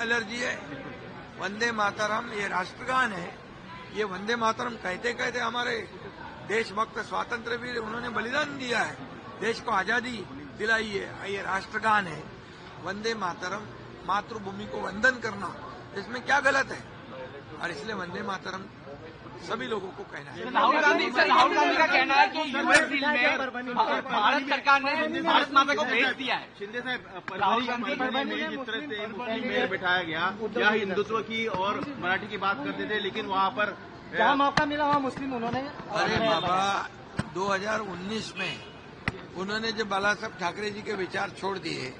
Allergy है। वंदे मातरम ये राष्ट्रगान है। ये वंदे मातरम कहते कहते हमारे देशभक्त स्वातंत्र वीर उन्होंने बलिदान दिया है, देश को आजादी दिलाई है। ये राष्ट्रगान है वंदे मातरम, मातृभूमि को वंदन करना, इसमें क्या गलत है? और इसलिए वंदे मातरम सभी लोगों को कहना है। राहुल गांधी का कहना है कि यूएस डील में भारत सरकार ने भारत माता को भेज दिया है। शिंदे साहब, राहुल गांधी में जिस तरह से मुस्लिम मेयर बिठाया गया, क्या हिंदुत्व की और मराठी की बात करते थे, लेकिन वहाँ पर जहाँ मौका मिला वहाँ मुस्लिम उन्होंने। अरे बाबा, 2019 में उन्होंने जब बाला साहब ठाकरे जी के विचार छोड़ दिए,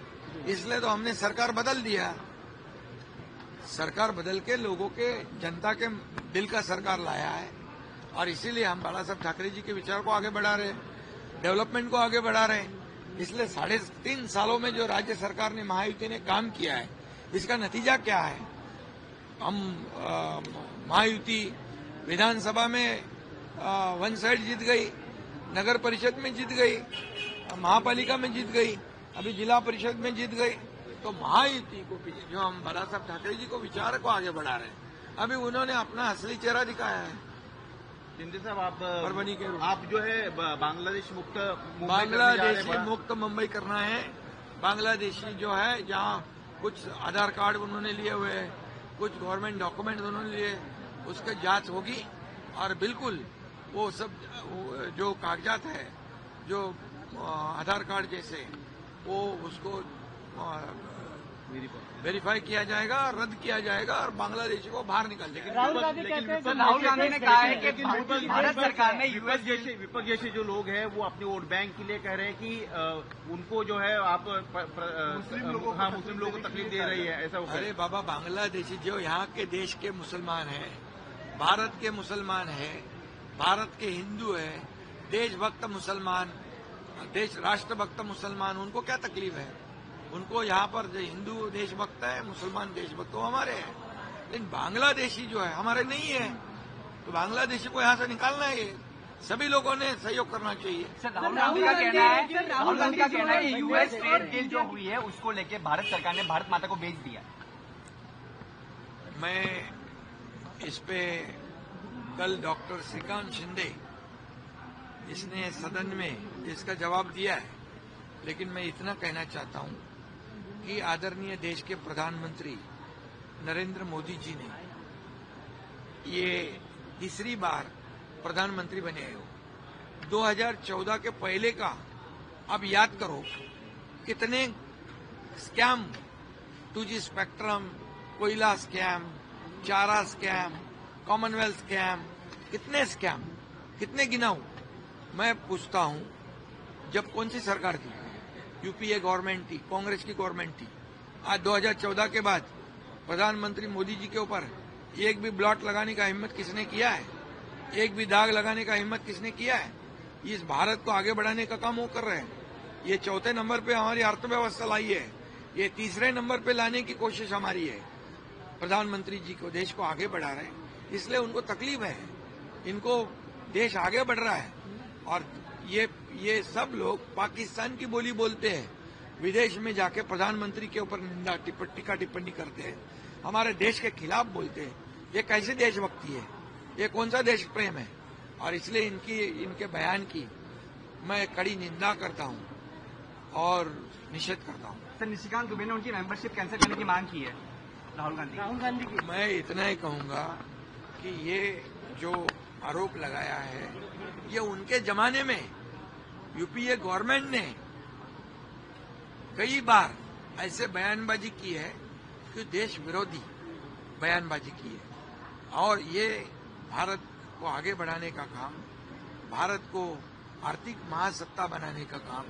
इसलिए तो हमने सरकार बदल दिया। सरकार बदल के लोगों के, जनता के दिल का सरकार लाया है, और इसीलिए हम बाला साहब ठाकरे जी के विचार को आगे बढ़ा रहे हैं, डेवलपमेंट को आगे बढ़ा रहे हैं। इसलिए 3.5 सालों में जो राज्य सरकार ने, महायुति ने काम किया है, इसका नतीजा क्या है? हम महायुति विधानसभा में 1 साइड जीत गई, नगर परिषद में जीत गई, महापालिका में जीत गई, अभी जिला परिषद में जीत गई। तो महायुति को, जो हम बाला साहब ठाकरे जी को विचार को आगे बढ़ा रहे हैं, अभी उन्होंने अपना असली चेहरा दिखाया है। शिंदे साहब, आप परभनी के आप जो है बांग्लादेश मुक्त मुंबई करना है। बांग्लादेशी जो है, जहाँ कुछ आधार कार्ड उन्होंने लिए हुए हैं, कुछ गवर्नमेंट डॉक्यूमेंट उन्होंने लिए, उसकी जांच होगी और बिल्कुल वो सब जो कागजात है, जो आधार कार्ड जैसे, वो उसको वेरीफाई किया जाएगा, रद्द किया जाएगा और बांग्लादेशी को बाहर निकाल देगा। राहुल गांधी ने कहा है कि भारत सरकार ने यूएस विपक्ष जैसे जो लोग हैं वो अपने वोट बैंक के लिए कह रहे हैं कि उनको जो है आप मुस्लिम लोगों को तकलीफ दे रही है, ऐसा। अरे बाबा, बांग्लादेशी जो यहाँ के देश के मुसलमान हैं, भारत के मुसलमान हैं, भारत के हिंदू हैं, देशभक्त मुसलमान, राष्ट्रभक्त मुसलमान, उनको क्या तकलीफ है? उनको यहाँ पर जो हिंदू देशभक्त है, मुसलमान देशभक्त, वो हमारे हैं। लेकिन बांग्लादेशी जो है हमारे नहीं है, तो बांग्लादेशी को यहाँ से निकालना है। सभी लोगों ने सहयोग करना चाहिए। राहुल गांधी का कहना है कि यूएस ट्रेड डील जो हुई है उसको लेके भारत सरकार ने भारत माता को भेज दिया। मैं इस पे कल डॉक्टर श्रीकांत शिंदे, इसने सदन में इसका जवाब दिया है, लेकिन मैं इतना कहना चाहता हूं कि आदरणीय देश के प्रधानमंत्री नरेंद्र मोदी जी ने ये तीसरी बार प्रधानमंत्री बने हो। 2014 के पहले का अब याद करो, कितने स्कैम, 2G स्पेक्ट्रम, कोयला स्कैम, चारा स्कैम, कॉमनवेल्थ स्कैम, कितने स्कैम, कितने गिनाऊं? मैं पूछता हूं, जब कौन सी सरकार थी? यूपीए गवर्नमेंट थी, कांग्रेस की गवर्नमेंट थी। आज 2014 के बाद प्रधानमंत्री मोदी जी के ऊपर एक भी ब्लॉट लगाने का हिम्मत किसने किया है? एक भी दाग लगाने का हिम्मत किसने किया है? इस भारत को आगे बढ़ाने का काम वो कर रहे हैं। ये 4थे नंबर पे हमारी अर्थव्यवस्था लाई है, ये 3रे नंबर पे लाने की कोशिश हमारी है। प्रधानमंत्री जी को, देश को आगे बढ़ा रहे हैं, इसलिए उनको तकलीफ है। इनको देश आगे बढ़ रहा है, और ये सब लोग पाकिस्तान की बोली बोलते हैं, विदेश में जाके प्रधानमंत्री के ऊपर निंदा, टीका टिप्पणी करते हैं, हमारे देश के खिलाफ बोलते हैं। ये कैसे देशभक्ति है? ये कौन सा देश प्रेम है? और इसलिए इनके बयान की मैं कड़ी निंदा करता हूं और निषेध करता हूं। सर, निशिकांत दुबे ने उनकी मेंबरशिप कैंसिल करने की मांग की है राहुल गांधी की। मैं इतना ही कहूंगा कि ये जो आरोप लगाया है, ये उनके जमाने में यूपीए गवर्नमेंट ने कई बार ऐसे बयानबाजी की है कि देश विरोधी बयानबाजी की है, और ये भारत को आगे बढ़ाने का काम, भारत को आर्थिक महासत्ता बनाने का काम,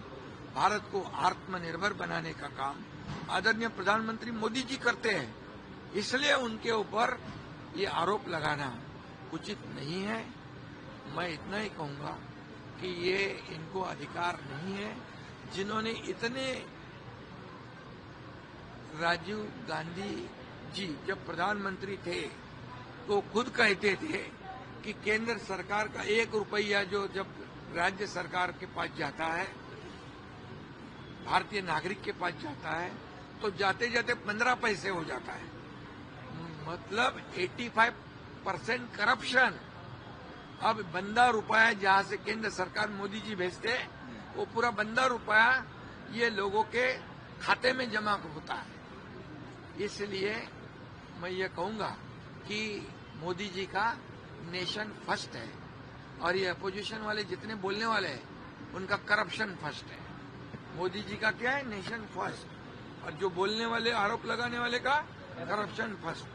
भारत को आत्मनिर्भर बनाने का काम आदरणीय प्रधानमंत्री मोदी जी करते हैं। इसलिए उनके ऊपर ये आरोप लगाना उचित नहीं है। मैं इतना ही कहूंगा कि ये इनको अधिकार नहीं है। जिन्होंने इतने, राजीव गांधी जी जब प्रधानमंत्री थे तो खुद कहते थे कि केंद्र सरकार का 1 रुपया जो जब राज्य सरकार के पास जाता है, भारतीय नागरिक के पास जाता है, तो जाते जाते 15 पैसे हो जाता है। मतलब 85% करप्शन। अब बंदा रुपया जहां से केंद्र सरकार मोदी जी भेजते वो पूरा बंदा रुपया ये लोगों के खाते में जमा होता है। इसलिए मैं ये कहूंगा कि मोदी जी का नेशन फर्स्ट है और ये अपोजिशन वाले जितने बोलने वाले हैं उनका करप्शन फर्स्ट है। मोदी जी का क्या है? Nation first. और जो बोलने वाले आरोप लगाने वाले का करप्शन फर्स्ट।